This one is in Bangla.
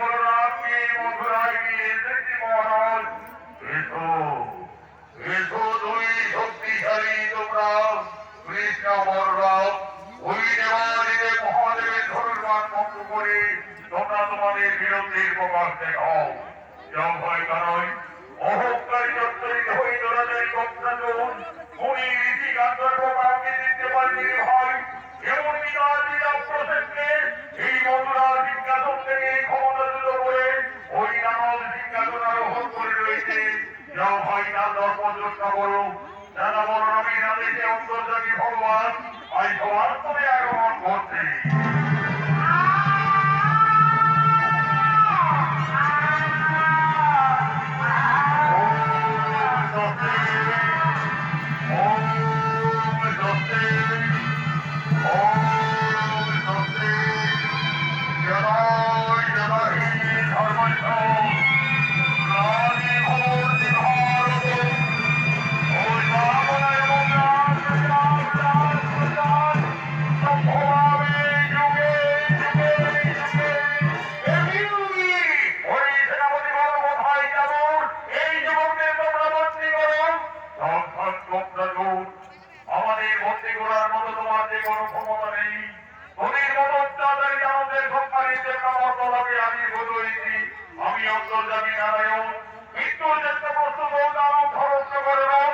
বলরামকে মথুরায় নিয়ে এসেছি মহারাজ। এসো এসো, দুই শক্তিশালী তোমরা কৃষ্ণ বলরাম ওই দেবাদিতে মহাদেবের ধনুর্বাণ ভঙ্গ করে তোমরা তোমাদের বিরুদ্ধের প্রকাশ দেখাও। যা ভয় কারণ অহংকারী জর্জরিত হয়ে দৌড়াদারি কক্ষাচরণ মুনি ঋষি গান্ধর্ব কাউকে দিতে পারবি ভাই। এমনকি তার বিনা প্রসেসকে এই মধুরার সিংহাসন থেকে ক্ষমতাচ্যুত করে ওই নামল সিংহাসন আরোহণ করে রয়েছে। যাও ভাই তার ধর্ম রক্ষা করো। যারা বলরামের আদেশে অন্তর্যামী ভগবান আজ সবার করে আগমন করছে। আমাদের ভর্তি করার মতো তোমার যে কোনো ক্ষমতা নেই। তোদের মতো অত্যাচারী আমাদের সরকারিদের মর্যাদাকে আমি বদলেছি। আমি অন্তর্যামী নারায়ণ মৃত্যুর চেষ্টা প্রস্তুত দানব ধরস্য করে নয়।